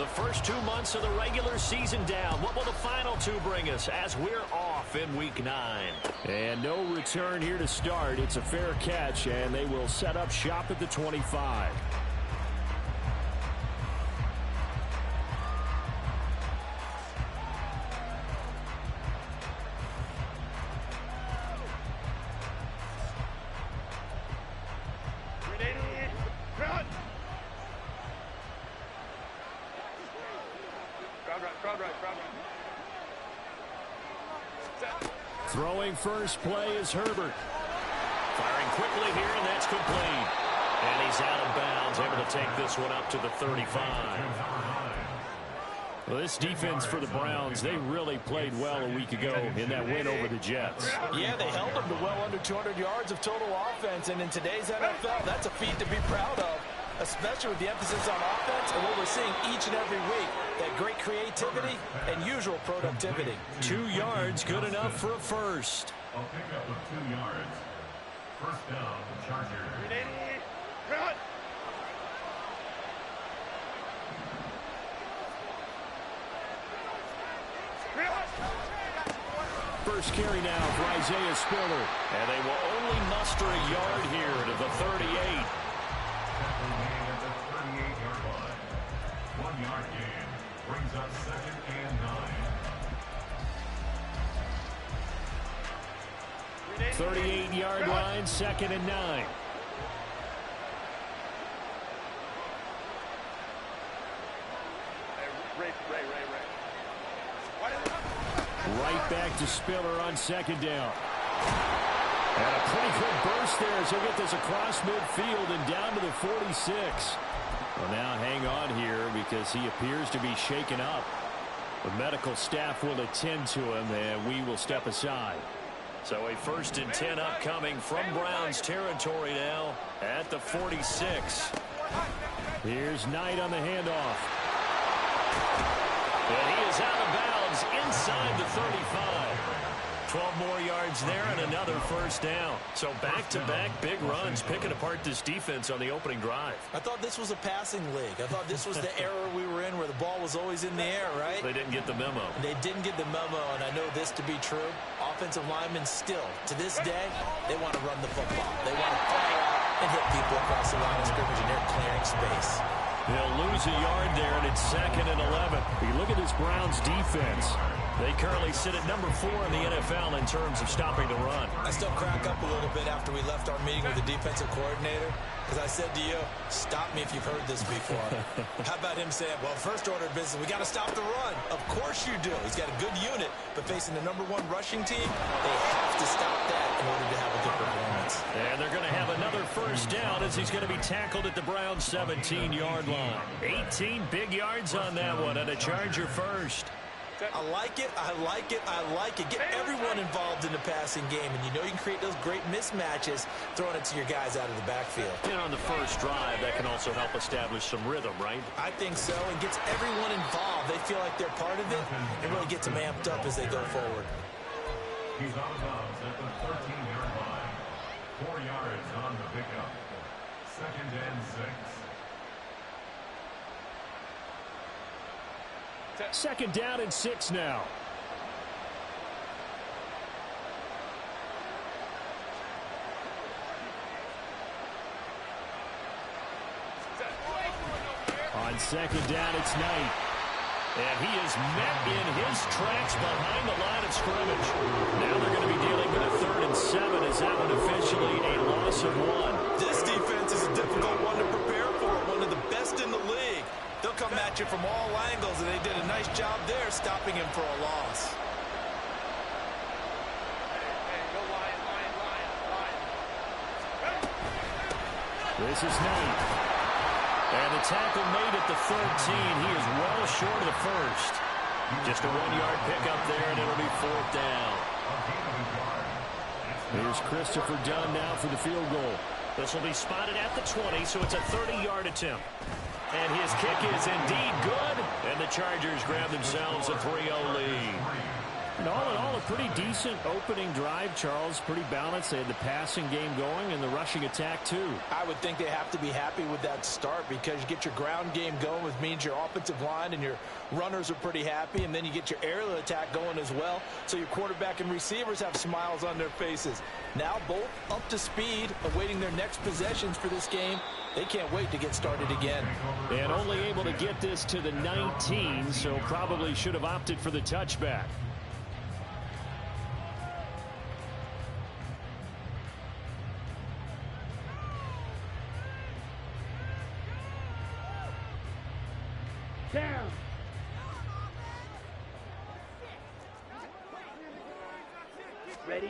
The first 2 months of the regular season down. What will the final two bring us as we're off in Week 9? And no return here to start. It's a fair catch, and they will set up shop at the 25. Throwing first play is Herbert. Firing quickly here, and that's complete. And he's out of bounds, able to take this one up to the 35. Well, this defense for the Browns, they really played well a week ago in that win over the Jets. Yeah, they held them to well under 200 yards of total offense, and in today's NFL, that's a feat to be proud of, especially with the emphasis on offense and what we're seeing each and every week. That great creativity and usual productivity. 2 yards, good enough for a first. A pickup of 2 yards. First down, Chargers. First carry now for Isaiah Spiller. And they will only muster a yard here to the 38. Tackle made at the 38-yard line. 1 yard gain brings up 2nd and 9. 38-yard line, 2nd and 9. Right back to Spiller on 2nd down. And a pretty good burst there as he'll get this across midfield and down to the 46. Well, now hang on here because he appears to be shaken up. The medical staff will attend to him, and we will step aside. So a 1st and 10 upcoming from Browns territory now at the 46. Here's Knight on the handoff. And he is out of bounds inside the 35. 12 more yards there and another first down. So back-to-back big runs picking apart this defense on the opening drive. I thought this was a passing league. I thought this was the era we were in where the ball was always in the air, right? They didn't get the memo. They didn't get the memo, and I know this to be true. Offensive linemen still, to this day, they want to run the football. They want to fly out and hit people across the line of scrimmage, and they're clearing space. They'll lose a yard there, and it's 2nd and 11. You look at this Browns defense. They currently sit at number 4 in the NFL in terms of stopping the run. I still crack up a little bit after we left our meeting with the defensive coordinator, because I said to you, stop me if you've heard this before. How about him saying, well, first order of business, we got to stop the run. Of course you do. He's got a good unit, but facing the number 1 rushing team, they have to stop that in order to have a good performance. And they're going to have another first down as he's going to be tackled at the Browns' 17-yard line. 18 big yards on that one, and a Charger first. I like it, I like it, I like it. Get everyone involved in the passing game, and you know you can create those great mismatches throwing it to your guys out of the backfield. And on the first drive, that can also help establish some rhythm, right? I think so, and gets everyone involved. They feel like they're part of it, and really gets them amped up as they go forward. He's out of bounds at the 13-yard line. 4 yards on the pickup. 2nd and 6. 2nd down and 6 now. On 2nd down, it's Knight. And he is met in his tracks behind the line of scrimmage. Now they're going to be dealing with a 3rd and 7 as that one officially a loss of 1. This defense is a difficult one to prepare for, one of the best in the league. They'll come at you from all angles, and they did a nice job there stopping him for a loss. This is Knight. And the tackle made at the 13. He is well short of the first. Just a 1-yard pickup there, and it'll be 4th down. Here's Christopher Dunn now for the field goal. This will be spotted at the 20, so it's a 30-yard attempt. And his kick is indeed good, and the Chargers grab themselves a 3-0 lead. And all in all, a pretty decent opening drive, Charles. Pretty balanced. They had the passing game going and the rushing attack, too. I would think they have to be happy with that start because you get your ground game going, which means your offensive line and your runners are pretty happy, and then you get your aerial attack going as well, so your quarterback and receivers have smiles on their faces. Now both up to speed, awaiting their next possessions for this game. They can't wait to get started again. And only able to get this to the 19, so probably should have opted for the touchback. Down. Ready?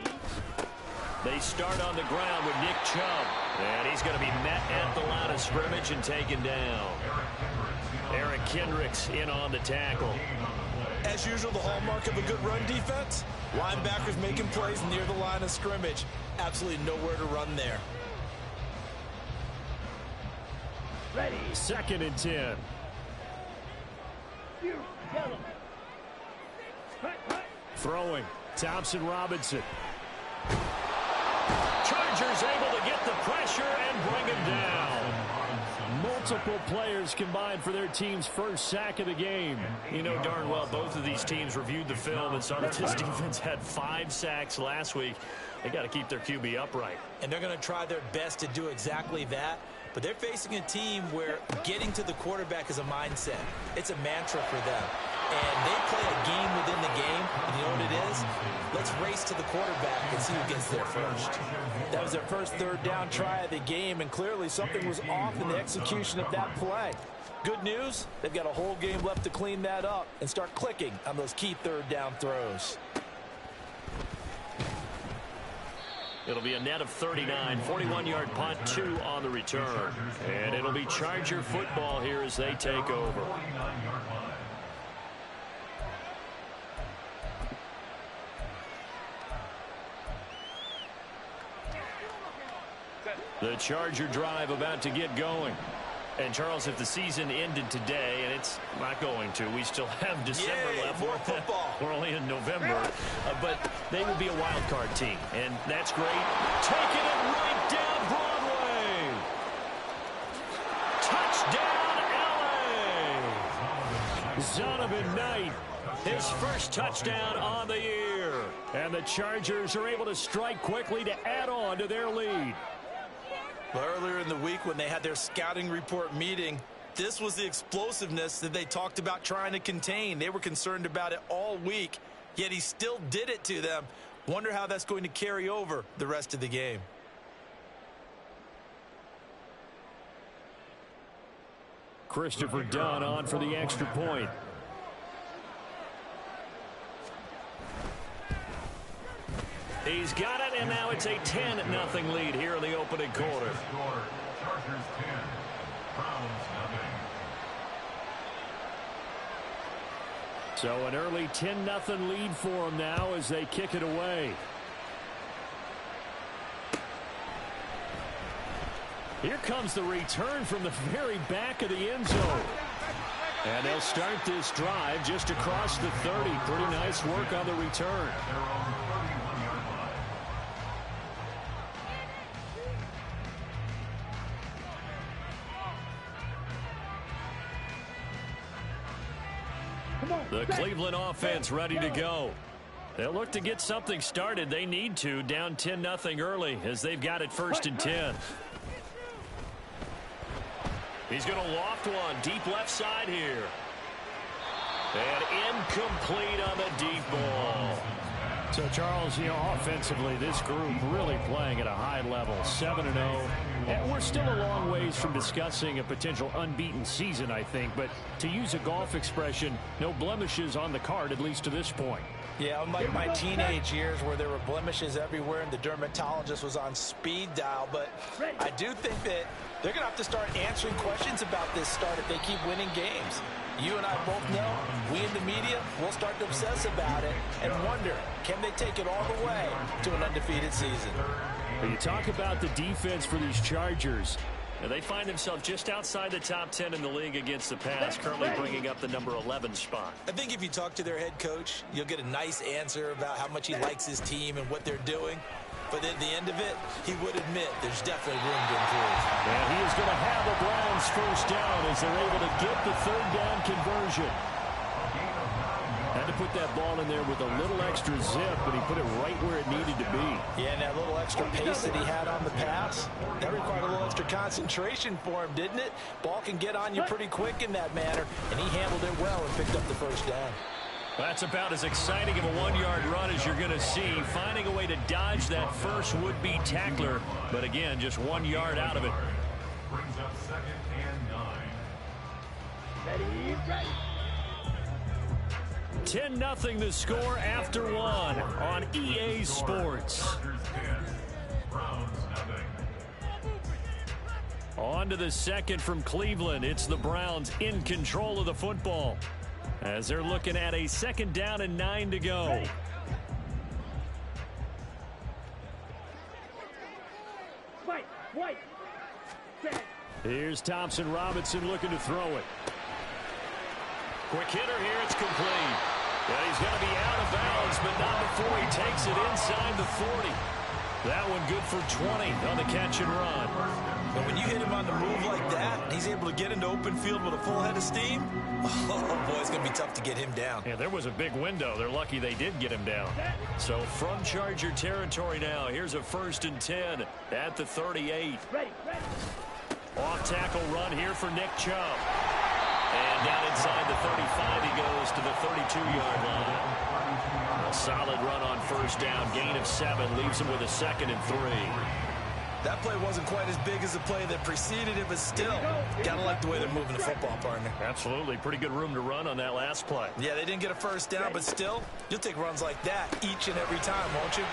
They start on the ground with Nick Chubb. And he's going to be met at the line of scrimmage and taken down. Eric Kendricks in on the tackle. As usual, the hallmark of a good run defense, linebackers making plays near the line of scrimmage. Absolutely nowhere to run there. Ready? 2nd and 10. Yellow. Throwing. Thompson Robinson. Chargers able to get the pressure and bring him down. Multiple players combined for their team's first sack of the game. You know darn well both of these teams reviewed the film and saw that this defense had 5 sacks last week. They got to keep their QB upright. And they're going to try their best to do exactly that. But they're facing a team where getting to the quarterback is a mindset. It's a mantra for them. And they play a game within the game. And you know what it is? Let's race to the quarterback and see who gets there first. That was their first 3rd down try of the game, and clearly something was off in the execution of that play. Good news, they've got a whole game left to clean that up and start clicking on those key 3rd down throws. It'll be a net of 39, 41-yard punt, 2 on the return. And it'll be Charger football here as they take over. The Charger drive about to get going. And, Charles, if the season ended today, and it's not going to, we still have December left. More football. We're only in November. But they would be a wild card team, and that's great. Taking it right down Broadway. Touchdown, L.A. Zonovan Knight, His first touchdown on the year. and the Chargers are able to strike quickly to add on to their lead. Well, earlier in the week when they had their scouting report meeting, this was the explosiveness that they talked about trying to contain. They were concerned about it all week, yet he still did it to them. Wonder how that's going to carry over the rest of the game. Christopher Dunn on for the extra point. He's got it, and now it's a 10-0 lead here in the opening quarter. Chargers 10, Browns nothing. So an early 10-0 lead for them now as they kick it away. Here comes the return from the very back of the end zone. And they'll start this drive just across the 30. Pretty nice work on the return. Their own 31-yard line. The Cleveland offense ready to go. They'll look to get something started. They need to, down 10-0 early as they've got it 1st and 10. He's going to loft one deep left side here. And incomplete on the deep ball. So, Charles, you know, offensively, this group really playing at a high level, 7-0. And we're still a long ways from discussing a potential unbeaten season, I think. But to use a golf expression, no blemishes on the card, at least to this point. Yeah, unlike my teenage years where there were blemishes everywhere and the dermatologist was on speed dial. But I do think that they're going to have to start answering questions about this start if they keep winning games. You and I both know, we in the media, will start to obsess about it and wonder, can they take it all the way to an undefeated season? When you talk about the defense for these Chargers, And they find themselves just outside the top 10 in the league against the pass, currently bringing up the number 11 spot. I think if you talk to their head coach, you'll get a nice answer about how much he likes his team and what they're doing. But at the end of it, he would admit there's definitely room to improve. And he is going to have the Browns first down as they're able to get the third down conversion. Had to put that ball in there with a little extra zip, but he put it right where it needed to be. Yeah, and that little extra pace that he had on the pass, that required a little extra concentration for him, didn't it? Ball can get on you pretty quick in that manner, and he handled it well and picked up the first down. That's about as exciting of a one-yard run as you're going to see, finding a way to dodge that first would-be tackler. But again, just 1 yard out of it. Brings up 2nd and 9. Ready, ready. 10-0 the score after one on EA Sports. Chargers 10, Browns nothing. On to the second from Cleveland. It's the Browns in control of the football as they're looking at a 2nd down and 9 to go. Ready. White. Set. Here's Thompson Robinson looking to throw it. Quick hitter here. It's complete. And he's going to be out of bounds, but not before he takes it inside the 40. That one good for 20 on the catch and run. But when you hit him on the move like that, and he's able to get into open field with a full head of steam, oh, boy, it's going to be tough to get him down. Yeah, there was a big window. They're lucky they did get him down. So from Charger territory now, here's a 1st and 10 at the 38. Ready. Off tackle run here for Nick Chubb. And down inside the 35, he goes to the 32-yard line. A solid run on 1st down. Gain of 7 leaves him with a 2nd and 3. That play wasn't quite as big as the play that preceded it, but still, got to like the way they're moving the football, partner. Absolutely. Pretty good room to run on that last play. Yeah, they didn't get a 1st down, but still, you'll take runs like that each and every time, won't you?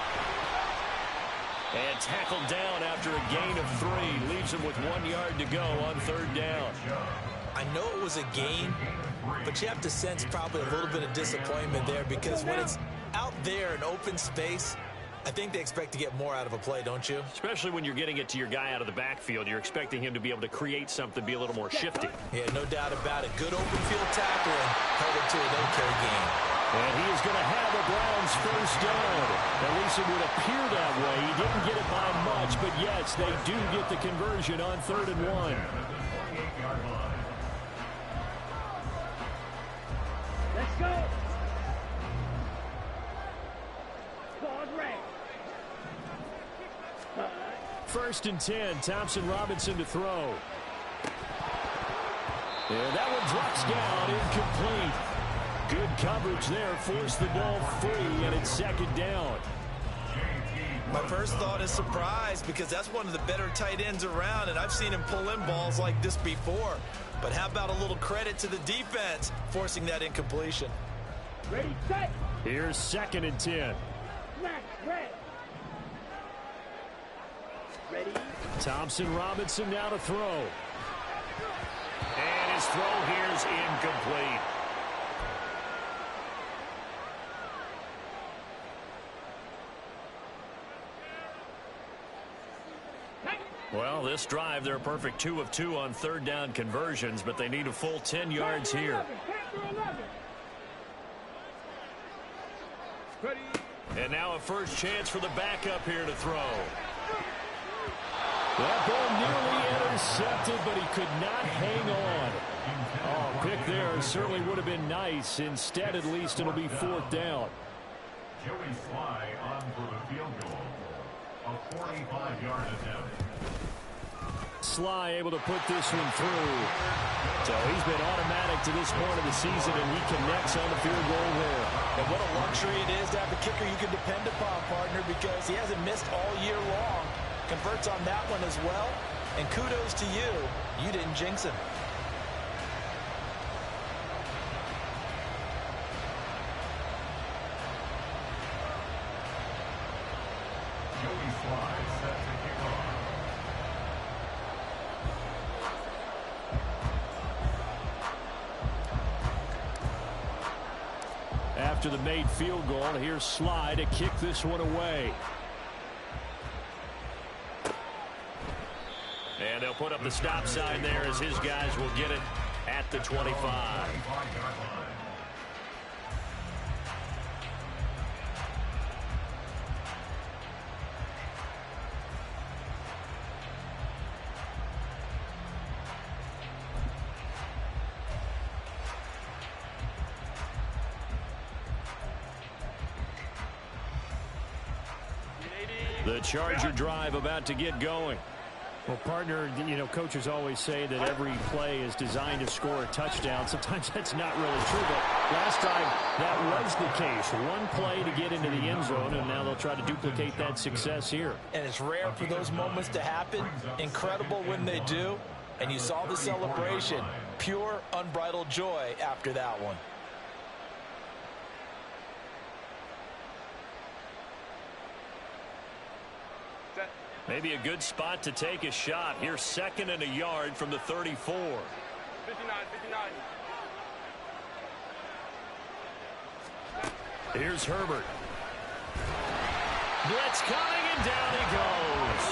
And tackled down after a gain of 3. Leaves him with 1 yard to go on 3rd down. I know it was a gain, but you have to sense probably a little bit of disappointment there because when it's out there in open space, I think they expect to get more out of a play, don't you? Especially when you're getting it to your guy out of the backfield. You're expecting him to be able to create something, be a little more shifty. Yeah, no doubt about it. Good open field tackle and held it to an okay gain. And he is going to have the Browns first down. At least it would appear that way. He didn't get it by much, but yes, they do get the conversion on 3rd and 1. Let's go. Card red. 1st and 10. Thompson Robinson to throw. And that one drops down, incomplete. Good coverage there, forced the ball free, and it's 2nd down. My first thought is surprise because that's one of the better tight ends around, and I've seen him pull in balls like this before. But how about a little credit to the defense forcing that incompletion? Ready, set. Here's 2nd and 10. Smash, red. Ready. Thompson Robinson now to throw. And his throw here is incomplete. Well, this drive, they're a perfect 2 of 2 on 3rd down conversions, but they need a full 10 yards here. Ready. And now a first chance for the backup here to throw. That ball nearly intercepted, but he could not hang on. Oh, pick there certainly would have been nice. Instead, at least, it'll be 4th down. Joey Sly on for the field goal. A 45-yard attempt. Sly able to put this one through. So he's been automatic to this point of the season, and he connects on the field goal there. And what a luxury it is to have a kicker you can depend upon, partner, because he hasn't missed all year long. Converts on that one as well. And kudos to you. You didn't jinx him. Joey Sly set to kick off. After the made field goal, here's Sly to kick this one away. And they'll put up the stop sign there as his guys will get it at the 25. The Charger drive about to get going. Well, partner, you know, coaches always say that every play is designed to score a touchdown. Sometimes that's not really true, but last time that was the case. One play to get into the end zone, and now they'll try to duplicate that success here. And it's rare for those moments to happen. Incredible when they do. And you saw the celebration. Pure, unbridled joy after that one. Maybe a good spot to take a shot. Here's 2nd and a yard from the 34. 59. Here's Herbert. Blitz coming, and down he goes.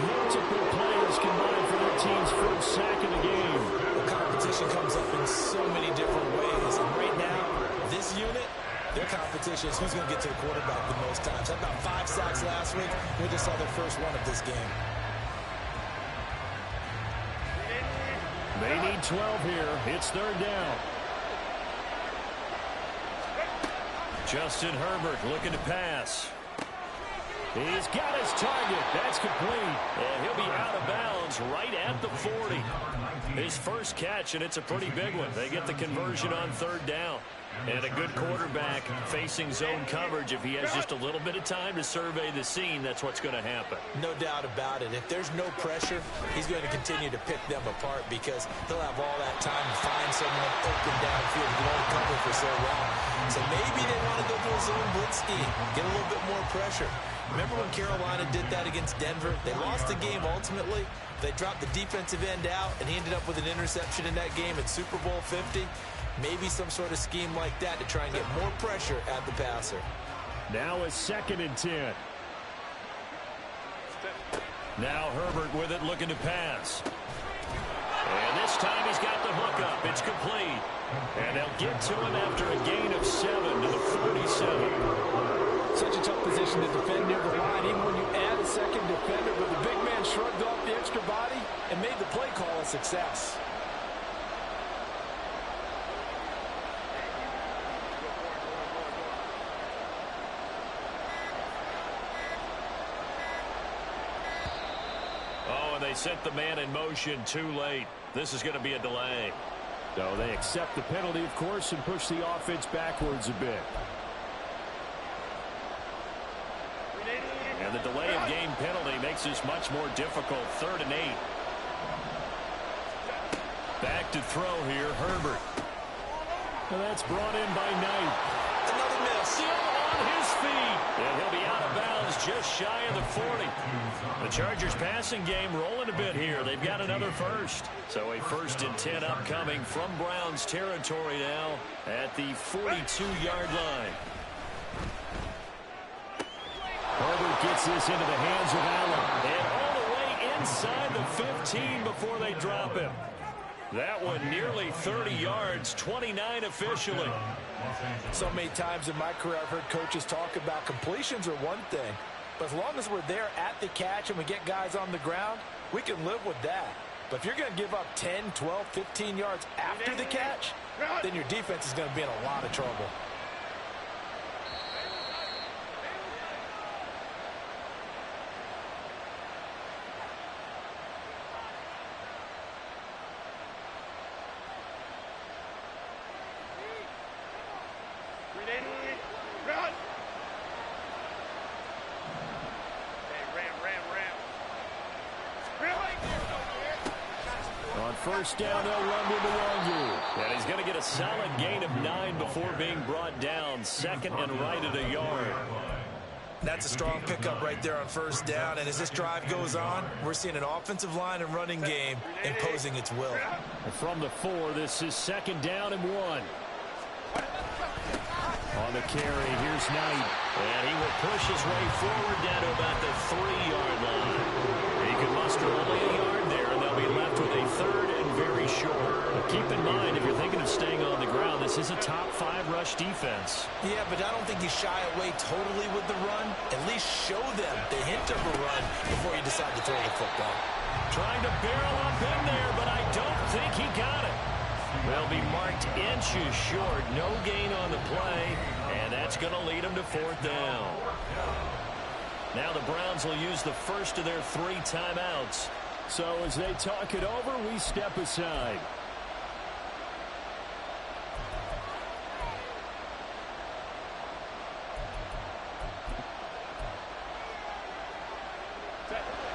Multiple players combined for their team's first sack of the game. The competition comes up in so many different ways. And right now, this unit, their competition is who's going to get to the quarterback the most times. Had about 5 sacks last week. We just saw their first one of this game. They need 12 here. It's 3rd down. Justin Herbert looking to pass. He's got his target. That's complete. And he'll be out of bounds right at the 40. His first catch, and it's a pretty big one. They get the conversion on 3rd down. And a good quarterback facing zone coverage. If he has just a little bit of time to survey the scene, that's what's going to happen. No doubt about it. If there's no pressure, he's going to continue to pick them apart because he'll have all that time to find someone open downfield who won't cover for so long. So maybe they want to go to a zone blitz scheme, get a little bit more pressure. Remember when Carolina did that against Denver? They lost the game ultimately. They dropped the defensive end out, and he ended up with an interception in that game at Super Bowl 50. Maybe some sort of scheme like that to try and get more pressure at the passer. Now a 2nd and 10. Now Herbert with it, looking to pass. And this time he's got the hook up. It's complete. And they'll get to him after a gain of 7 to the 47. Such a tough position to defend near the line, even when you add a second defender, but the big man shrugged off the extra body and made the play call a success. They sent the man in motion too late. This is going to be a delay. So they accept the penalty, of course, and push the offense backwards a bit. And the delay of game penalty makes this much more difficult. 3rd and 8. Back to throw here, Herbert. Well, that's brought in by Knight. Another miss. Still on his feet. And he'll be out of bounds just shy of the 40. The Chargers passing game rolling a bit here. They've got another first. So a 1st and 10 upcoming from Browns territory now at the 42-yard line. Herbert gets this into the hands of Allen. And all the way inside the 15 before they drop him. That one nearly 30 yards, 29 officially. So many times in my career I've heard coaches talk about completions are one thing, but as long as we're there at the catch and we get guys on the ground, we can live with that. But if you're going to give up 10, 12, 15 yards after the catch, then your defense is going to be in a lot of trouble. On 1st down, they'll run with the Longu. And he's going to get a solid gain of 9 before being brought down. 2nd and right at a yard. That's a strong pickup right there on 1st down. And as this drive goes on, we're seeing an offensive line and running game imposing its will. And from the 4, this is 2nd down and 1. On the carry, here's Knight. And he will push his way forward down to about the 3-yard line. He could muster only a yard there. 3rd and very short. But keep in mind, if you're thinking of staying on the ground, this is a top 5 rush defense. Yeah, but I don't think you shy away totally with the run. At least show them the hint of a run before you decide to throw the football. Trying to barrel up in there, but I don't think he got it. Will be marked inches short. No gain on the play, and that's going to lead them to 4th down. Now the Browns will use the first of their 3 timeouts. So as they talk it over, we step aside.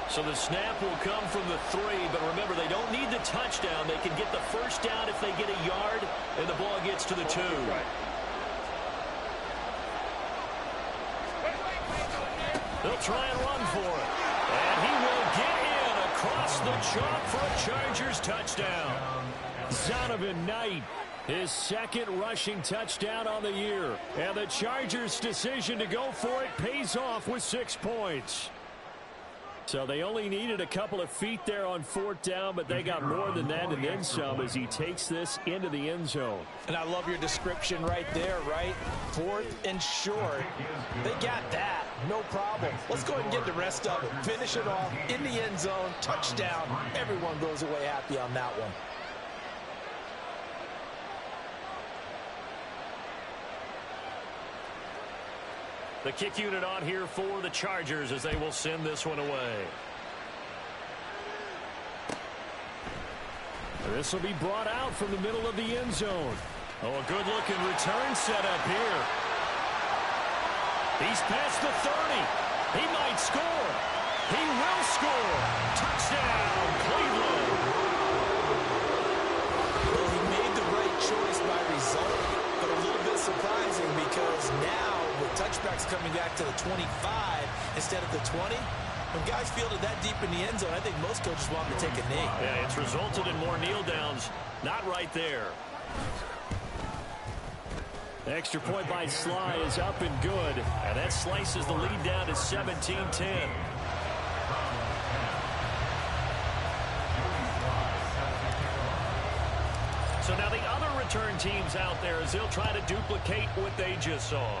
So the snap will come from the 3, but remember, they don't need the touchdown. They can get the first down if they get a yard, and the ball gets to the 2. They'll try and run for it. And he will get in across the chalk for a Chargers touchdown. Zonovan Knight, his 2nd rushing touchdown on the year. And the Chargers' decision to go for it pays off with 6 points. So they only needed a couple of feet there on 4th down, but they got more than that and then some as he takes this into the end zone. And I love your description right there, right? 4th and short. They got that. No problem. Let's go ahead and get the rest of it. Finish it off in the end zone. Touchdown. Everyone goes away happy on that one. The kick unit on here for the Chargers as they will send this one away. This will be brought out from the middle of the end zone. Oh, a good-looking return set up here. He's past the 30. He might score. He will score. Touchdown, Cleveland. Well, he made the right choice by result, but a little bit surprising because now with touchbacks coming back to the 25 instead of the 20, when guys fielded that deep in the end zone, I think most coaches want them to take a knee. Yeah, it's resulted in more kneel downs. Not right there. The extra point by Sly is up and good, and that slices the lead down to 17-10. So now the other return teams out there as they'll try to duplicate what they just saw.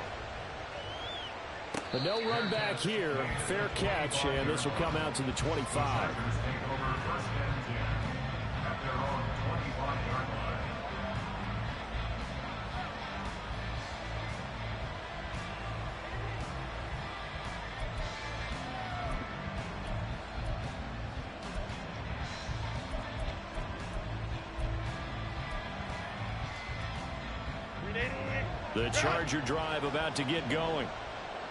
But no run back here. Fair catch, and this will come out to the 25. The Charger drive about to get going.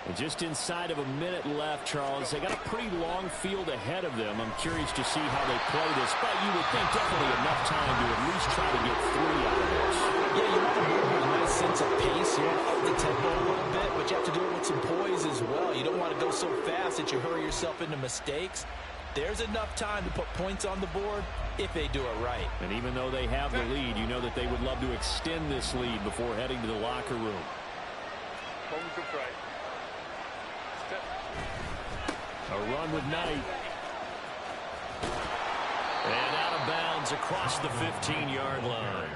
And just inside of a minute left, Charles. They got a pretty long field ahead of them. I'm curious to see how they play this, but you would think definitely enough time to at least try to get 3 out of this. Yeah, you want to move with a nice sense of pace. You want to up the tempo a little bit, but you have to do it with some poise as well. You don't want to go so fast that you hurry yourself into mistakes. There's enough time to put points on the board if they do it right. And even though they have the lead, you know that they would love to extend this lead before heading to the locker room. A run with Knight. And out of bounds across the 15-yard line.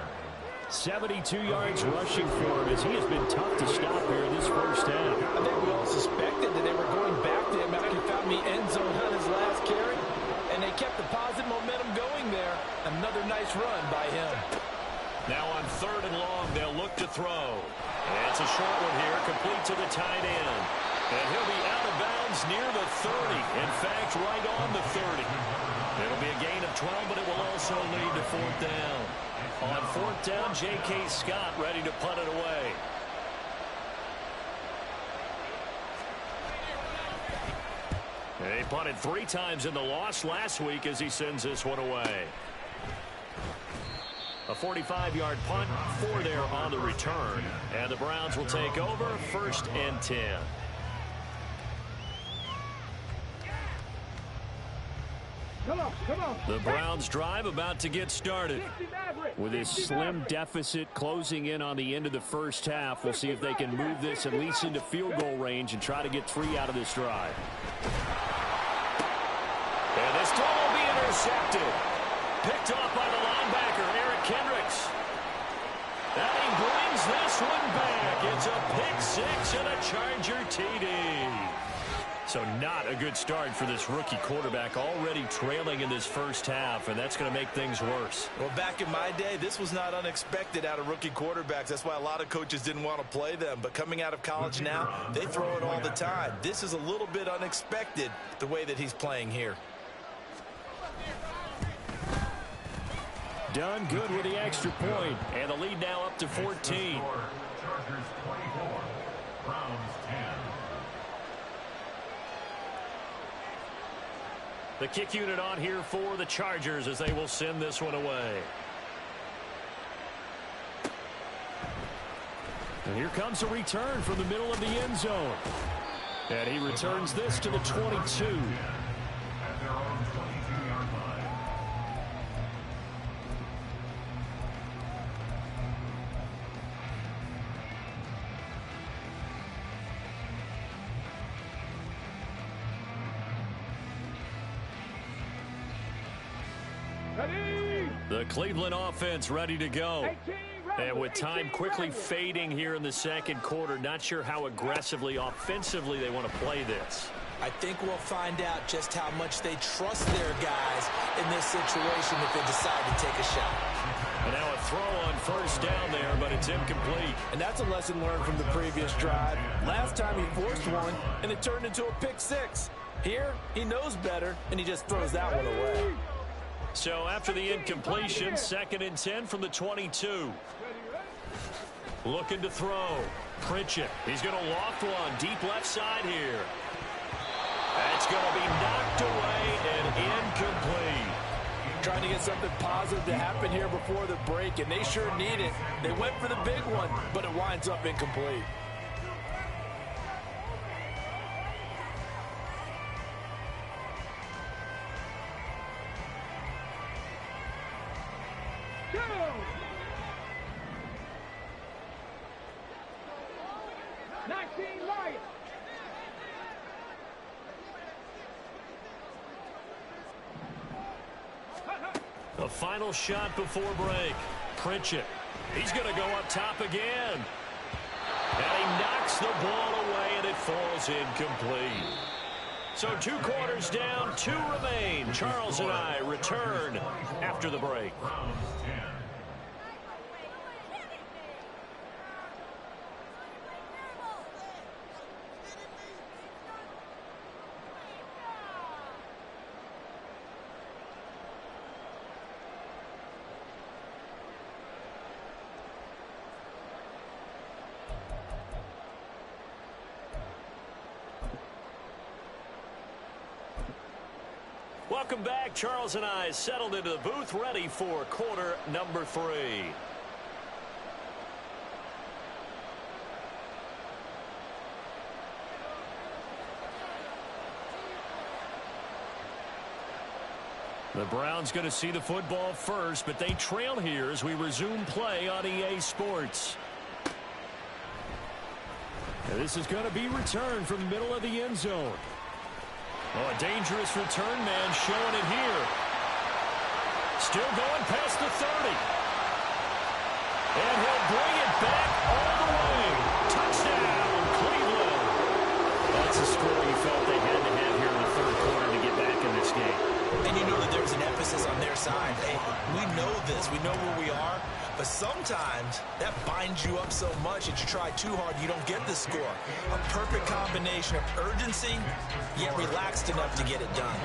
72 yards rushing for him as he has been tough to stop here in this first half. I think we all suspected that they were going back to him after he found the end zone on his last carry. And they kept the positive momentum going there. Another nice run by him. Now on 3rd and long, they'll look to throw. It's a short one here, complete to the tight end. And he'll be out of bounds near the 30. In fact, right on the 30. It'll be a gain of 12, but it will also lead to 4th down. On 4th down, J.K. Scott ready to punt it away. He punted 3 times in the loss last week as he sends this one away. A 45-yard punt, 4 there on the return. And the Browns will take over 1st and 10. Come on. The Browns drive about to get started. With his slim deficit closing in on the end of the first half, we'll see if they can move this at least into field goal range and try to get 3 out of this drive. And this throw will be intercepted. Picked off by the linebacker, Eric Kendricks. And he brings this one back. It's a pick six and a Charger TD. So not a good start for this rookie quarterback, already trailing in this first half, and that's going to make things worse. Well, back in my day, this was not unexpected out of rookie quarterbacks. That's why a lot of coaches didn't want to play them. But coming out of college now, they throw it all the time. This is a little bit unexpected, the way that he's playing here. Done good with the extra point, and the lead now up to 14. Chargers 24, Browns 10. The kick unit on here for the Chargers as they will send this one away. And here comes a return from the middle of the end zone. And he returns this to the 22. At their own 22-yard line. Ready? The Cleveland offense ready to go. 18, ready. And with time 18, quickly ready. fading here in the second quarter, not sure how aggressively, offensively they want to play this. I think we'll find out just how much they trust their guys in this situation if they decide to take a shot. And now a throw on first down there, but it's incomplete. And that's a lesson learned from the previous drive. Last time he forced one, and it turned into a pick six. Here, he knows better, and he just throws that one away. So after the incompletion, 2nd and 10 from the 22. Looking to throw. Pritchett. He's going to loft one deep left side here. That's going to be knocked away and incomplete. Trying to get something positive to happen here before the break, and they sure need it. They went for the big one, but it winds up incomplete. Go! 19 Lions. The final shot before break. Pritchett. He's going to go up top again. And he knocks the ball away, and it falls incomplete. So 2 quarters down, 2 remain. Charles and I return after the break. Browns 10. Welcome back. Charles and I settled into the booth, ready for quarter number 3. The Browns going to see the football first, but they trail here as we resume play on EA Sports. And this is going to be returned from the middle of the end zone. Oh, a dangerous return man showing it here. Still going past the 30. And he'll bring it back all the way. Touchdown, Cleveland. That's a score you felt they had to have here in the third quarter to get back in this game. And you know that there's an emphasis on their side. Hey, we know this. We know where we are. But sometimes that binds you up so much that you try too hard, you don't get the score. A perfect combination of urgency, yet relaxed enough to get it done.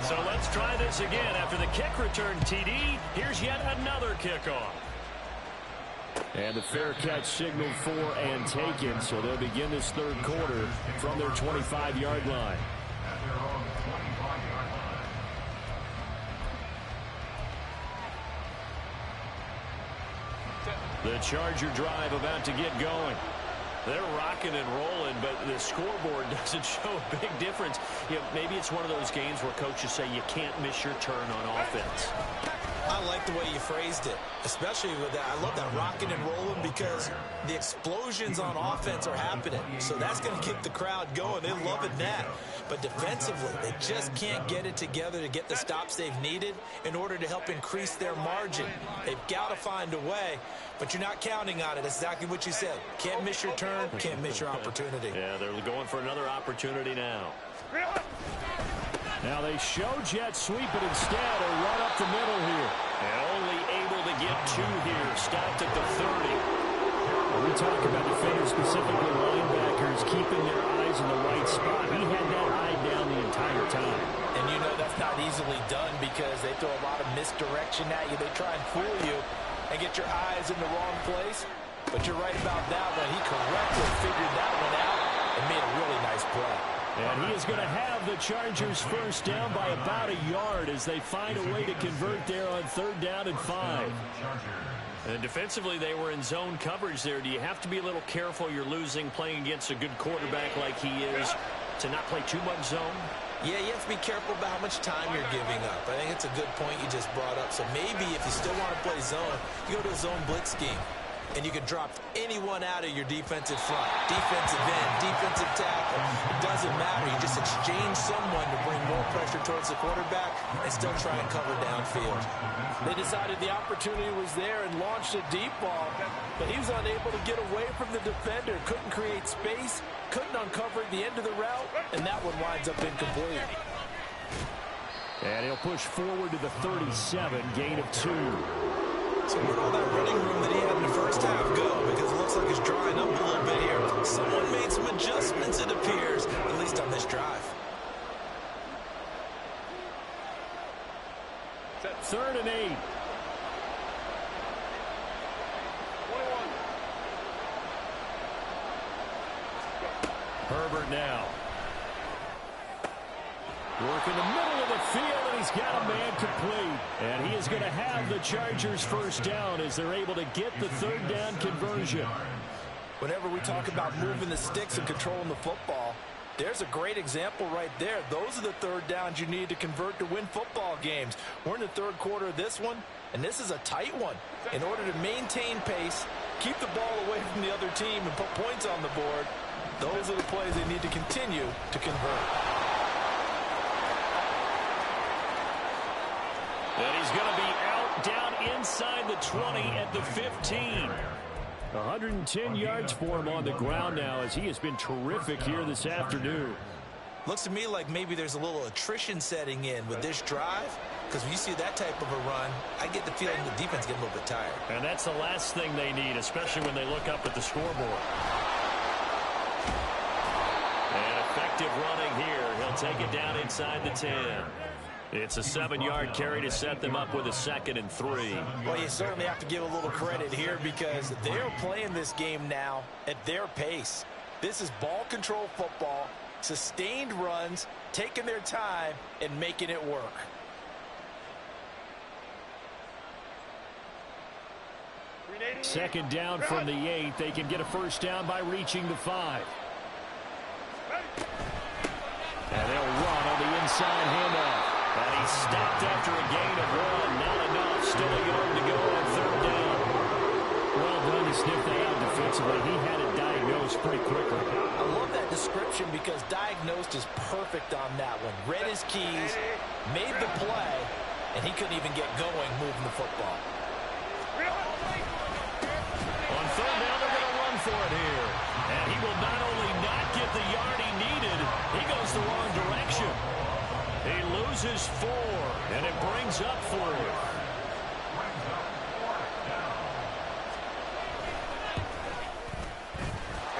So let's try this again. After the kick return TD, here's yet another kickoff. And the fair catch signaled for and taken, so they'll begin this third quarter from their 25-yard line. At their own 25-yard line. The Charger drive about to get going. They're rocking and rolling, but the scoreboard doesn't show a big difference. You know, maybe it's one of those games where coaches say you can't miss your turn on offense. I like the way you phrased it, especially with that. I love that rocking and rolling because the explosions on offense are happening. So that's going to keep the crowd going. They're loving that. But defensively, they just can't get it together to get the stops they've needed in order to help increase their margin. They've got to find a way, but you're not counting on it. That's exactly what you said. Can't miss your turn, can't miss your opportunity. Yeah, they're going for another opportunity now. Now they show jet sweep, but instead a run up the middle here. And only able to get 2 here. Stopped at the 30. When we talk about defenders, specifically linebackers, keeping their eyes in the right spot. He had that eye down the entire time. And you know that's not easily done because they throw a lot of misdirection at you. They try and fool you and get your eyes in the wrong place. But you're right about that one. He correctly figured that one out and made a really nice play. And he is going to have the Chargers first down by about a yard as they find a way to convert there on 3rd down and 5. And defensively, they were in zone coverage there. Do you have to be a little careful you're losing playing against a good quarterback like he is to not play too much zone? Yeah, you have to be careful about how much time you're giving up. I think it's a good point you just brought up. So maybe if you still want to play zone, you go to a zone blitz scheme. And you can drop anyone out of your defensive front, defensive end, defensive tackle. It doesn't matter. You just exchange someone to bring more pressure towards the quarterback and still try and cover downfield. They decided the opportunity was there and launched a deep ball, but he was unable to get away from the defender, couldn't create space, couldn't uncover the end of the route, and that one winds up incomplete. And he'll push forward to the 37, gain of 2. So where'd all that running room that he had in the first half go? Because it looks like it's drying up a little bit here. Someone made some adjustments, it appears, at least on this drive. 3rd and 8. Herbert now. Work in the middle of the field, and he's got a man complete. And he is going to have the Chargers first down as they're able to get the 3rd down conversion. Whenever we talk about moving the sticks and controlling the football, there's a great example right there. Those are the 3rd downs you need to convert to win football games. We're in the 3rd quarter of this one, and this is a tight one. In order to maintain pace, keep the ball away from the other team, and put points on the board, those are the plays they need to continue to convert. And he's going to be out down inside the 20 at the 15. 110 yards for him on the ground now as he has been terrific here this afternoon. Looks to me like maybe there's a little attrition setting in with this drive. Because when you see that type of a run, I get the feeling the defense getting a little bit tired. And that's the last thing they need, especially when they look up at the scoreboard. And effective running here. He'll take it down inside the 10. It's a 7-yard carry to set them up with a 2nd and 3. Well, you certainly have to give a little credit here because they're playing this game now at their pace. This is ball control football, sustained runs, taking their time, and making it work. Second down from the 8. They can get a first down by reaching the 5. And they'll run on the inside handoff. And he stopped after a gain of 1. Not enough. Still a yard to go on 3rd down. Well done to sniff that out defensively. He had it diagnosed pretty quickly. I love that description because diagnosed is perfect on that one. Read his keys, made the play, and he couldn't even get going moving the football. On 3rd down, they're going to run for it here. And he will not only not get the yard he needed, he goes the wrong direction. He loses 4, and it brings up 4th.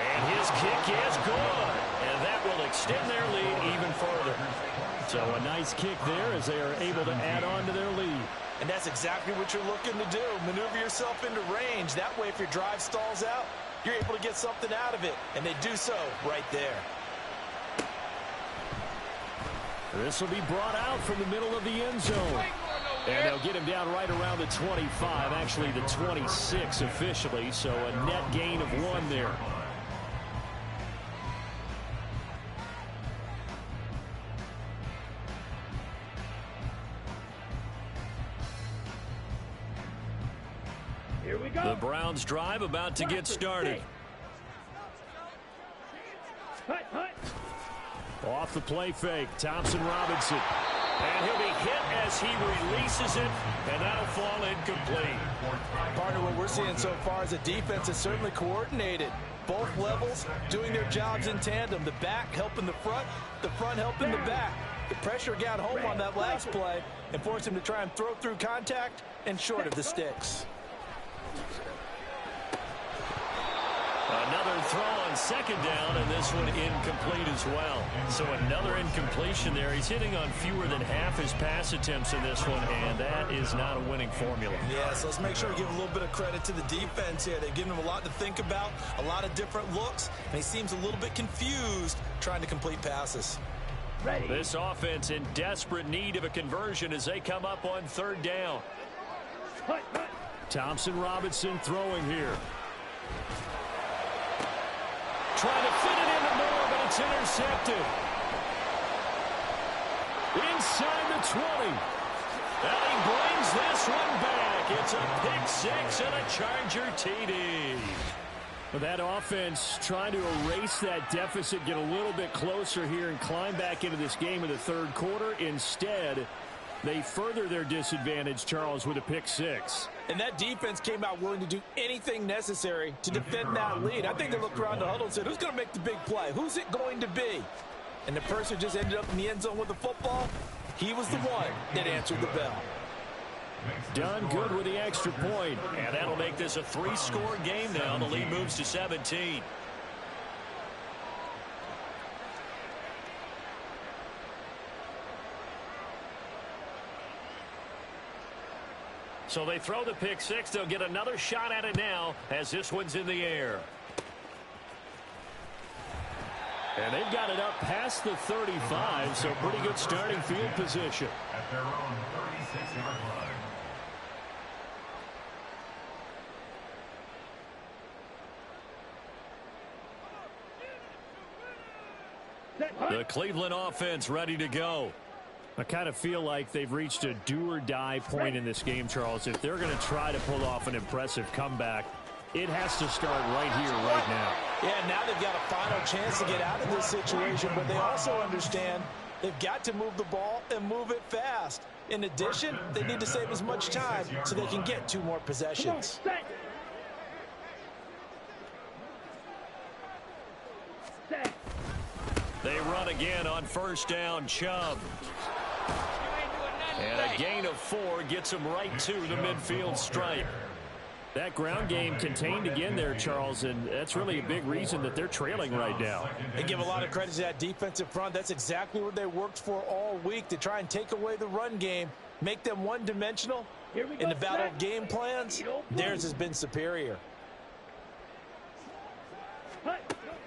And his kick is good. And that will extend their lead even further. So a nice kick there as they are able to add on to their lead. And that's exactly what you're looking to do. Maneuver yourself into range. That way, if your drive stalls out, you're able to get something out of it. And they do so right there. This will be brought out from the middle of the end zone. And they'll get him down right around the 25, actually the 26 officially, so a net gain of 1 there. Here we go. The Browns drive about to get started. Hut, hut. Off the play fake, Thompson Robinson. And he'll be hit as he releases it, and that'll fall incomplete. Partner, what we're seeing so far is the defense is certainly coordinated. Both levels doing their jobs in tandem. The back helping the front helping the back. The pressure got home on that last play and forced him to try and throw through contact and short of the sticks. Another throw on second down, and this one incomplete as well. So another incompletion there. He's hitting on fewer than half his pass attempts in this one, and that is not a winning formula. Yeah, so let's make sure we give a little bit of credit to the defense here. They've given him a lot to think about, a lot of different looks, and he seems a little bit confused trying to complete passes. Ready. This offense in desperate need of a conversion as they come up on third down. Hut, hut. Thompson Robinson throwing here. Trying to fit it in the middle, but it's intercepted. Inside the 20. And he brings this one back. It's a pick six and a Charger TD. That offense trying to erase that deficit, get a little bit closer here and climb back into this game in the third quarter. Instead, they further their disadvantage, Charles, with a pick six. And that defense came out willing to do anything necessary to defend that lead. I think they looked around the huddle and said, who's going to make the big play? Who's it going to be? And the person who just ended up in the end zone with the football, he was the one that answered the bell. Done good with the extra point. And that'll make this a three-score game now. The lead moves to 17. So they throw the pick six. They'll get another shot at it now as this one's in the air. And they've got it up past the 35, so pretty good starting field position. At their own 36-yard line. The Cleveland offense ready to go. I kind of feel like they've reached a do-or-die point in this game, Charles. If they're going to try to pull off an impressive comeback, it has to start right here, right now. Yeah, now they've got a final chance to get out of this situation, but they also understand they've got to move the ball and move it fast. In addition, they need to save as much time so they can get two more possessions. They run again on first down, Chubb. And a gain of 4 gets them right to the midfield stripe. That ground game contained again there, Charles, and that's really a big reason that they're trailing right now. They give a lot of credit to that defensive front. That's exactly what they worked for all week, to try and take away the run game, make them one-dimensional. In the battle of game plans, theirs has been superior.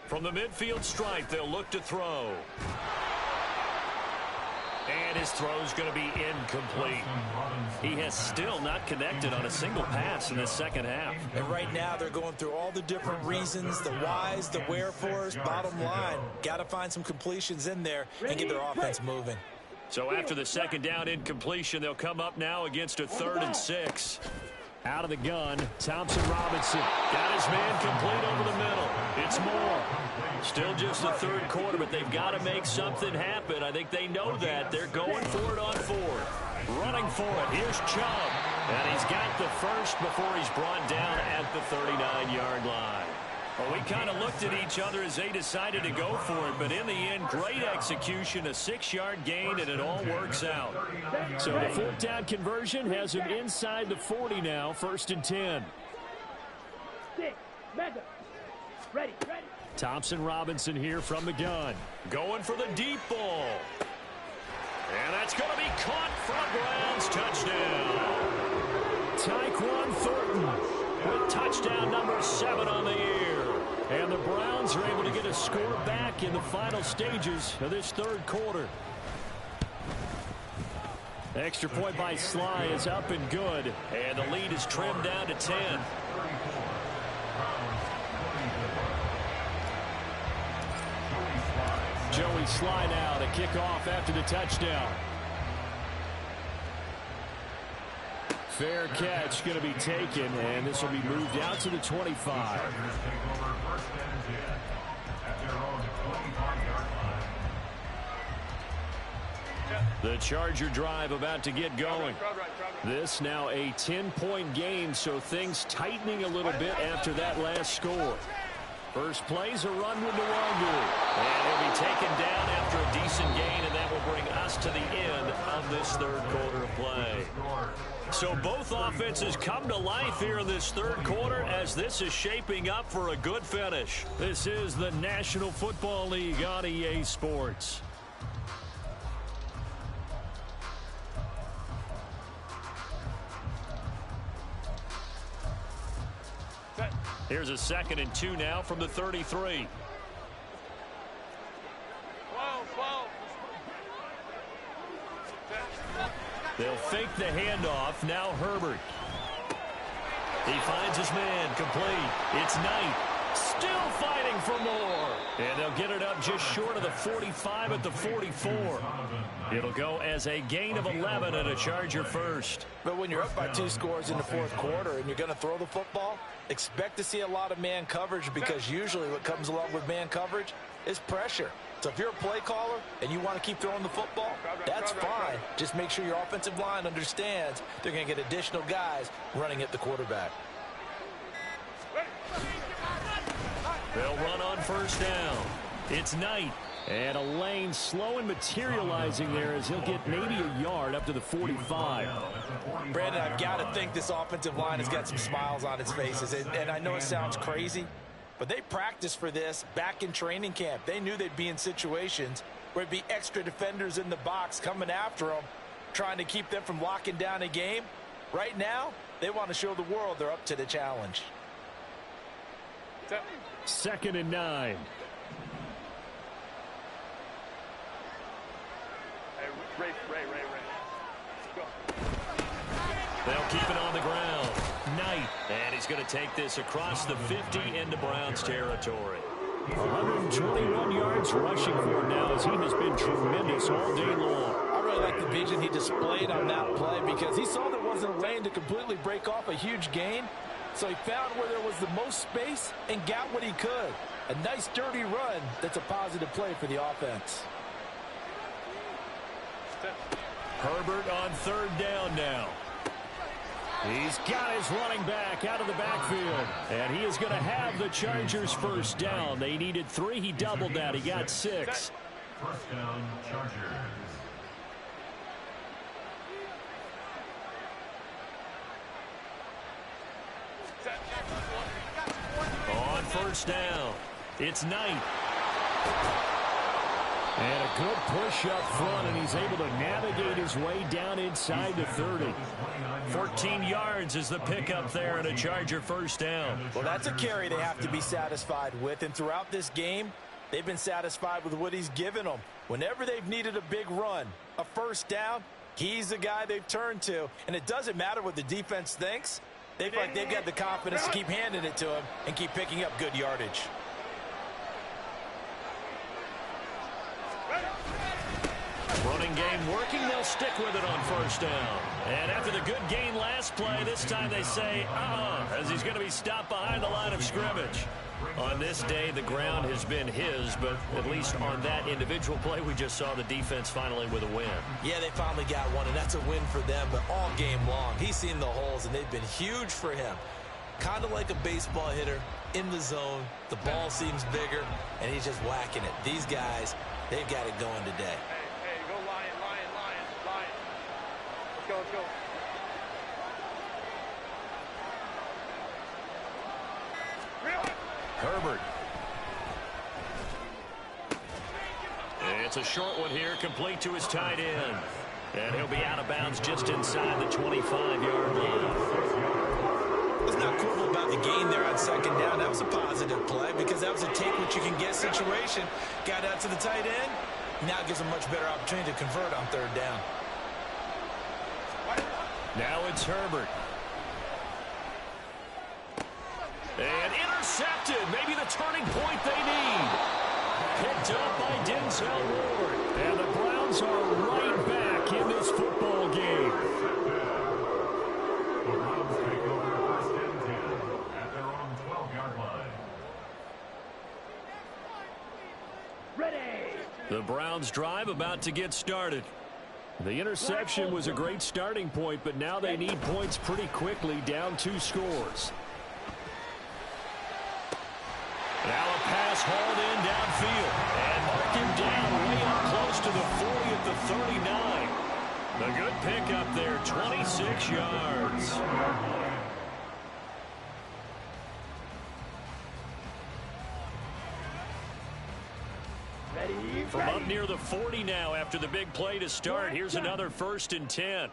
From the midfield stripe, they'll look to throw. And his throw's going to be incomplete. He has still not connected on a single pass in the second half. And right now they're going through all the different reasons, the whys, the wherefores. Bottom line, got to find some completions in there and get their offense moving. So after the second down incompletion, they'll come up now against a 3rd and 6. Out of the gun, Thompson Robinson got his man complete over the middle. It's Moore. Still just the third quarter, but they've got to make something happen. I think they know that. They're going for it on 4th. Running for it. Here's Chubb. And he's got the first before he's brought down at the 39-yard line. Well, we kind of looked at each other as they decided to go for it, but in the end, great execution, a 6-yard gain, and it all works out. So the 4th down conversion has him inside the 40 now, 1st and 10. Ready. Thompson Robinson here from the gun. Going for the deep ball. And that's going to be caught for a Browns touchdown. Tyquan Thornton with touchdown number 7 on the year. And the Browns are able to get a score back in the final stages of this third quarter. Extra point by Sly is up and good. And the lead is trimmed down to 10. Joey Sly now to kick off after the touchdown. Fair catch going to be taken, and this will be moved out to the 25. Chargers take over first and 10 at their own 25-yard line. The Charger drive about to get going. This now a 10-point game, so things tightening a little bit after that last score. First play's a run with Nwangu. And he'll be taken down after a decent gain, and that will bring us to the end of this third quarter of play. So both offenses come to life here in this third quarter as this is shaping up for a good finish. This is the National Football League on EA Sports. Here's a 2nd and 2 now from the 33. They'll fake the handoff. Now Herbert. He finds his man. Complete. It's Knight. Still fighting for more. And they'll get it up just short of the 45 at the 44. It'll go as a gain of 11 and a Charger first. But when you're up by 2 scores in the fourth quarter and you're going to throw the football, expect to see a lot of man coverage, because usually what comes along with man coverage is pressure. So if you're a play caller and you want to keep throwing the football, that's fine. Just make sure your offensive line understands they're going to get additional guys running at the quarterback. They'll run on first down. It's Knight. And a lane slow and materializing there as he'll get maybe a yard up to the 45. Brandon, I've got to think this offensive line has got some smiles on its faces. And I know it sounds crazy, but they practiced for this back in training camp. They knew they'd be in situations where it'd be extra defenders in the box coming after them, trying to keep them from locking down a game. Right now, they want to show the world they're up to the challenge. 2nd and 9. They'll keep it on the ground. Knight. And he's going to take this across the 50 into Browns territory. 121 yards rushing for him now as he has been tremendous all day long. I really like the vision he displayed on that play because he saw there wasn't a lane to completely break off a huge gain. So he found where there was the most space and got what he could. A nice dirty run that's a positive play for the offense. Herbert on 3rd down now. He's got his running back out of the backfield. And he is going to have the Chargers first down. They needed 3. He doubled that. He got 6. First down, Chargers. On first down, it's Knight. And a good push up front, and he's able to navigate his way down inside the 30. 14 yards is the pickup there, and a Charger first down. Well, that's a carry they have to be satisfied with, and throughout this game, they've been satisfied with what he's given them. Whenever they've needed a big run, a first down, he's the guy they've turned to, and it doesn't matter what the defense thinks. They feel like they've got the confidence to keep handing it to him and keep picking up good yardage. Running game working, they'll stick with it on first down. And after the good gain last play, this time they say, as he's going to be stopped behind the line of scrimmage. On this day, the ground has been his, but at least on that individual play, we just saw the defense finally with a win. Yeah, they finally got one, and that's a win for them, but all game long, he's seen the holes, and they've been huge for him. Kind of like a baseball hitter in the zone. The ball seems bigger, and he's just whacking it. These guys, they've got it going today. Let's go. Herbert. It's a short one here, complete to his tight end. And he'll be out of bounds just inside the 25-yard line. It's not cool about the gain there on 2nd down. That was a positive play because that was a take-what-you-can-get situation. Got out to the tight end. Now gives him a much better opportunity to convert on 3rd down. Now it's Herbert. And intercepted. Maybe the turning point they need. Picked up by Denzel Ward. And the Browns are right back in this football game. The Browns drive about to get started. The interception was a great starting point, but now they need points pretty quickly, down 2 scores. Now a pass hauled in downfield. And mark him down way up close to the 40 at the 39. A good pickup there, 26 yards. From up near the 40 now after the big play to start. Here's another 1st and 10.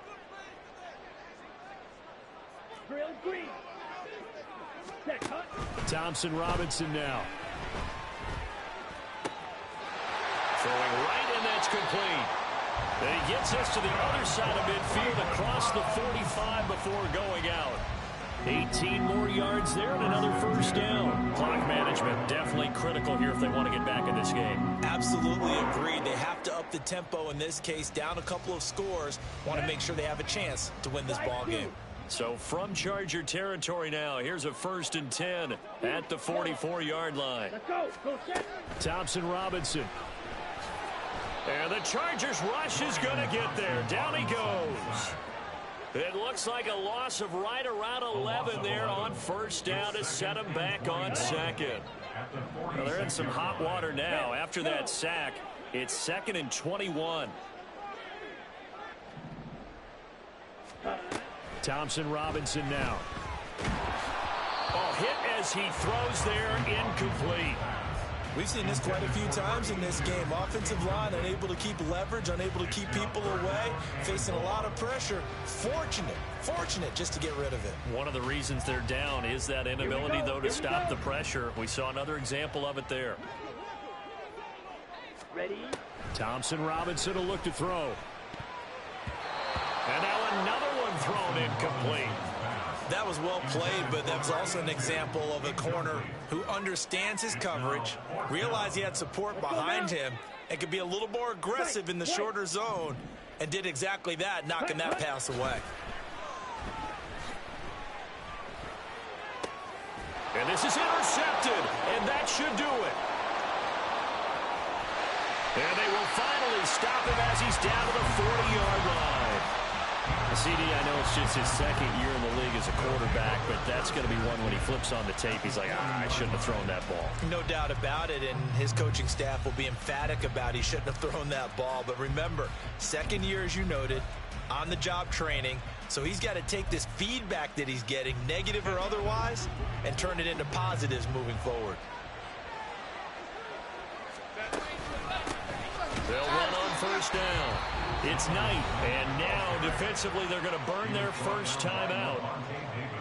Thompson Robinson now. Throwing right, and that's complete. And he gets us to the other side of midfield across the 45 before going out. 18 more yards there and another 1st down. Clock management definitely critical here if they want to get back in this game. Absolutely agreed. They have to up the tempo in this case, down a couple of scores. Want to make sure they have a chance to win this ball game. So from Charger territory now, here's a 1st and 10 at the 44-yard line. Thompson Robinson. And the Chargers rush is going to get there. Down he goes. It looks like a loss of right around 11 there on 1st down to set them back on 2nd. Well, they're in some hot water now. After that sack, it's 2nd and 21. Thompson Robinson now. Oh, hit as he throws there, incomplete. We've seen this quite a few times in this game. Offensive line unable to keep leverage, unable to keep people away, facing a lot of pressure. Fortunate just to get rid of it. One of the reasons they're down is that inability, though, to stop the pressure. We saw another example of it there. Ready? Thompson Robinson will look to throw. And now another one thrown incomplete. That was well played, but that was also an example of a corner who understands his coverage, realized he had support behind him, and could be a little more aggressive in the shorter zone, and did exactly that, knocking that pass away. And this is intercepted, and that should do it. And they will finally stop him as he's down to the 40-yard line. CD, I know it's just his 2nd year in the league as a quarterback, but that's going to be one when he flips on the tape. He's like, I shouldn't have thrown that ball. No doubt about it, and his coaching staff will be emphatic about he shouldn't have thrown that ball. But remember, 2nd year, as you noted, on-the-job training, so he's got to take this feedback that he's getting, negative or otherwise, and turn it into positives moving forward. They'll run on 1st down. It's Knight, and now defensively they're going to burn their 1st time out.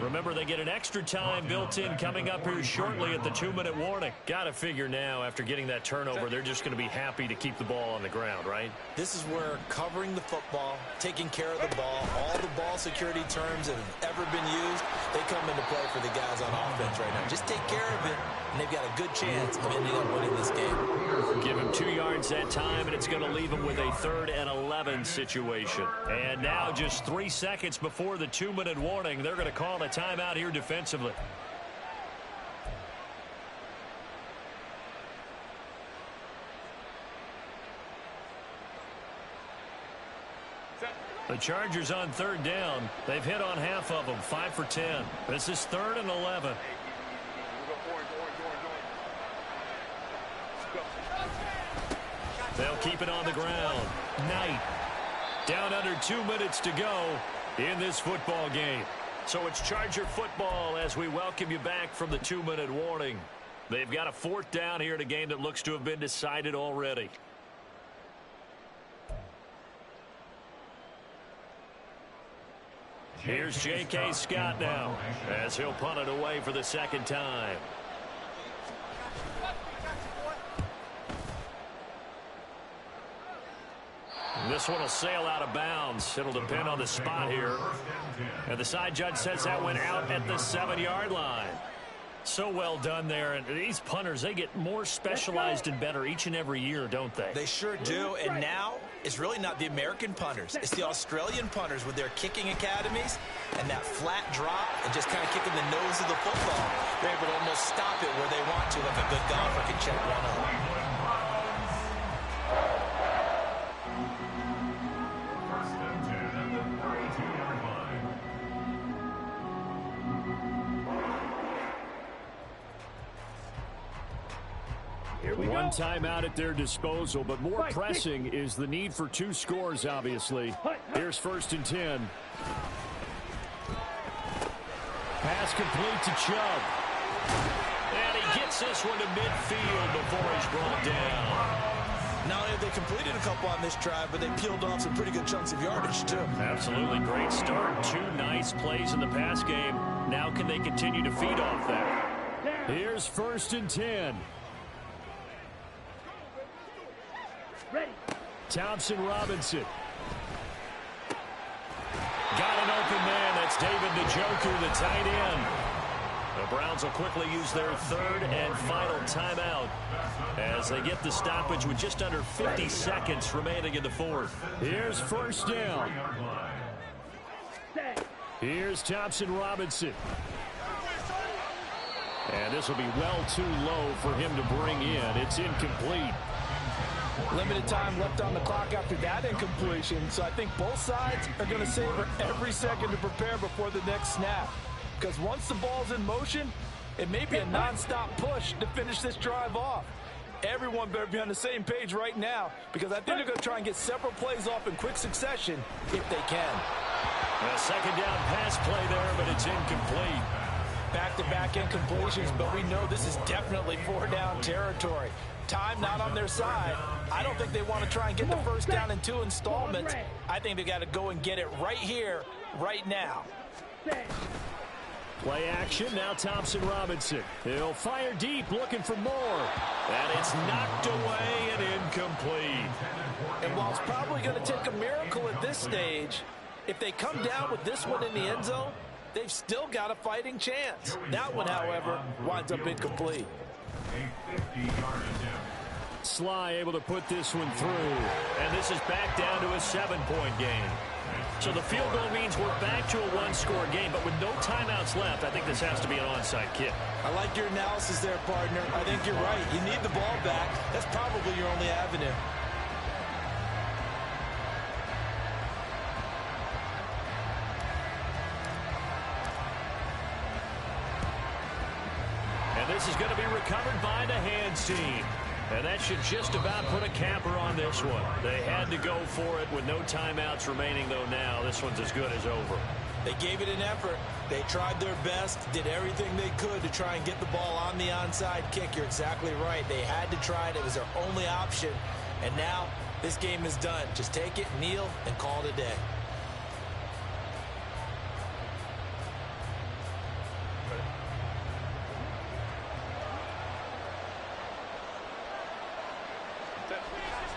Remember, they get an extra time built in coming up here shortly at the 2-minute warning. Got to figure now, after getting that turnover, they're just going to be happy to keep the ball on the ground, right? This is where covering the football, taking care of the ball, all the ball security terms that have ever been used, they come into play for the guys on offense right now. Just take care of it, and they've got a good chance of ending up winning this game. Give him 2 yards that time, and it's going to leave him with a 3rd and 11 situation. And now just 3 seconds before the 2-minute warning, they're going to call a timeout here defensively. The Chargers on 3rd down. They've hit on half of them, 5 for 10. This is 3rd and 11. They'll keep it on the ground. Knight. Down under 2 minutes to go in this football game. So it's Charger football as we welcome you back from the 2-minute warning. They've got a 4th down here in a game that looks to have been decided already. Here's J.K. Scott now as he'll punt it away for the 2nd time. This one will sail out of bounds. It'll depend on the spot here. And the side judge says that went out at the 7-yard line. So well done there. And these punters, they get more specialized and better each and every year, don't they? They sure do. And now it's really not the American punters. It's the Australian punters with their kicking academies and that flat drop and just kind of kicking the nose of the football. They're able to almost stop it where they want to, like a good golfer can check one up. One timeout at their disposal, but more pressing is the need for 2 scores, obviously. Here's 1st and 10. Pass complete to Chubb. And he gets this one to midfield before he's brought down. Not only have they completed a couple on this drive, but they peeled off some pretty good chunks of yardage, too. Absolutely great start. 2 nice plays in the pass game. Now can they continue to feed off that? Here's 1st and 10. Ready. Thompson Robinson. Got an open man. That's David Njoku, the tight end. The Browns will quickly use their 3rd and final timeout as they get the stoppage with just under 50 seconds remaining in the 4th. Here's 1st down. Here's Thompson Robinson. And this will be well too low for him to bring in. It's incomplete. Limited time left on the clock after that incompletion, so I think both sides are going to savor every second to prepare before the next snap. Because once the ball's in motion, it may be a non-stop push to finish this drive off. Everyone better be on the same page right now, because I think they're going to try and get several plays off in quick succession if they can. A 2nd down pass play there, but it's incomplete. Back-to-back incompletions, but we know this is definitely 4-down territory. Time not on their side. I don't think they want to try and get the 1st down in 2 installments. I think they got to go and get it right here, right now. Play action, now Thompson Robinson. He'll fire deep, looking for more. And it's knocked away and incomplete. And while it's probably going to take a miracle at this stage, if they come down with this one in the end zone, they've still got a fighting chance. That one, however, winds up incomplete. Sly able to put this one through. And this is back down to a 7-point game. So the field goal means we're back to a 1-score game, but with no timeouts left, I think this has to be an onside kick. I like your analysis there, partner. I think you're right. You need the ball back. That's probably your only avenue. And this is going to be recovered by the hands team. And that should just about put a capper on this one. They had to go for it with no timeouts remaining, though now this one's as good as over. They gave it an effort. They tried their best, did everything they could to try and get the ball on the onside kick. You're exactly right. They had to try it. It was their only option. And now this game is done. Just take it, kneel, and call it a day.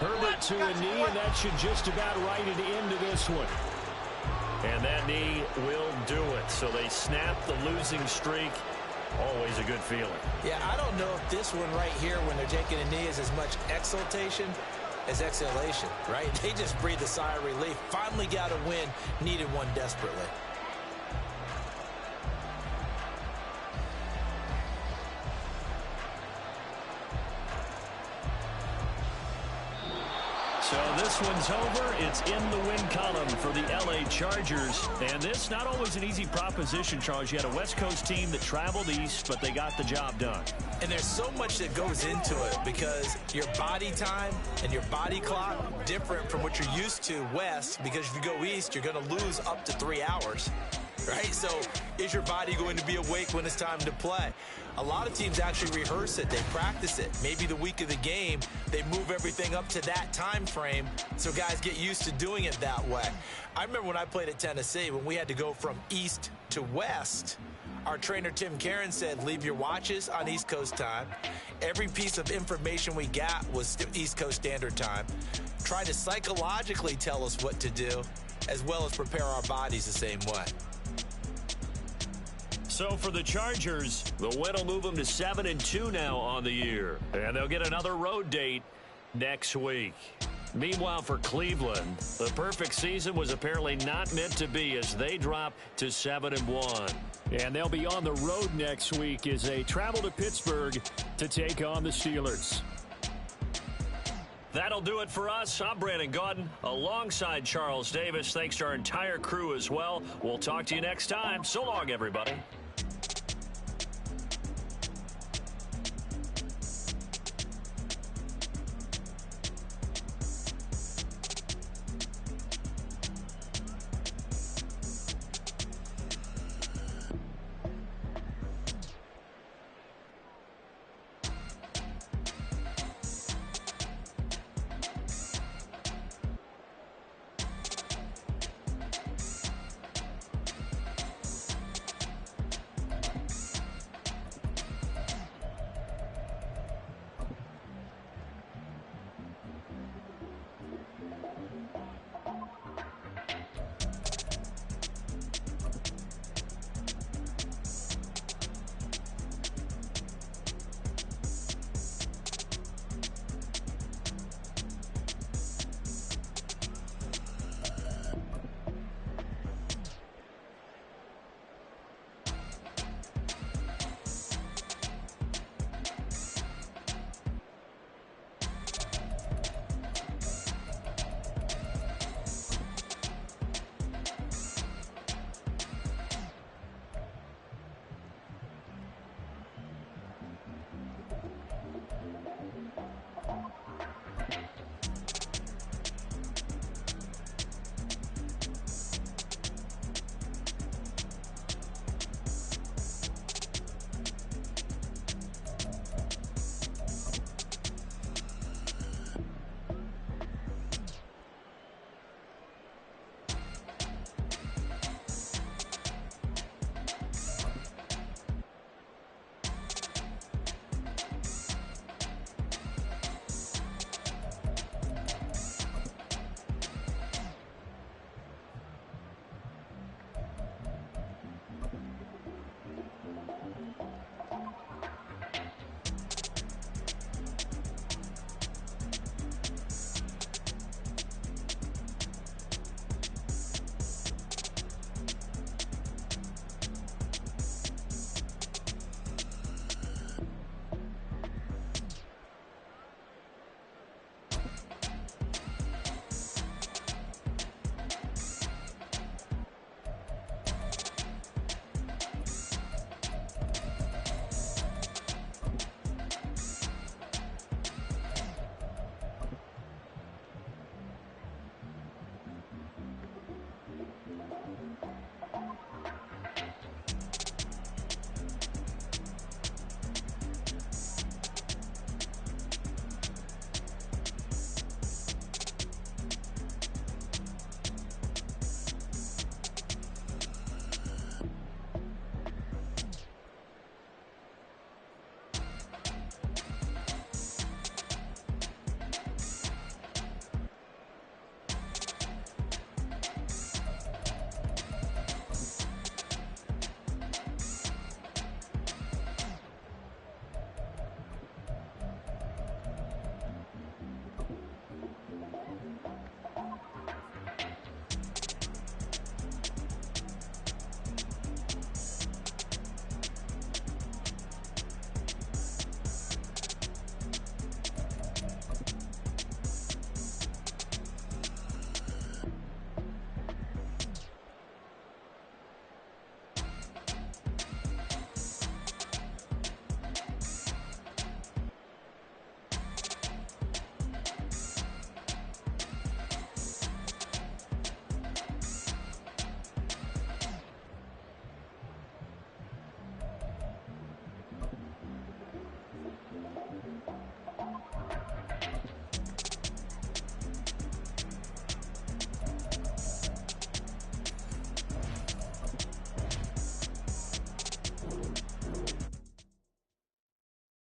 Herbert to a knee, and that should just about write it into this one. And that knee will do it. So they snap the losing streak. Always a good feeling. Yeah, I don't know if this one right here, when they're taking a knee, is as much exultation as exhalation, right? They just breathe a sigh of relief. Finally got a win. Needed one desperately. So this one's over. It's in the win column for the L.A. Chargers. And this, not always an easy proposition, Charles. You had a West Coast team that traveled east, but they got the job done. And there's so much that goes into it because your body time and your body clock different from what you're used to west, because if you go east, you're going to lose up to 3 hours. Right? So is your body going to be awake when it's time to play? A lot of teams actually rehearse it. They practice it. Maybe the week of the game, they move everything up to that time frame so guys get used to doing it that way. I remember when I played at Tennessee, when we had to go from east to west, our trainer Tim Karen said, leave your watches on East Coast time. Every piece of information we got was East Coast Standard Time. Try to psychologically tell us what to do, as well as prepare our bodies the same way. So for the Chargers, the win will move them to 7-2 now on the year. And they'll get another road date next week. Meanwhile, for Cleveland, the perfect season was apparently not meant to be as they drop to 7-1. And they'll be on the road next week as they travel to Pittsburgh to take on the Steelers. That'll do it for us. I'm Brandon Gaudin alongside Charles Davis. Thanks to our entire crew as well. We'll talk to you next time. So long, everybody.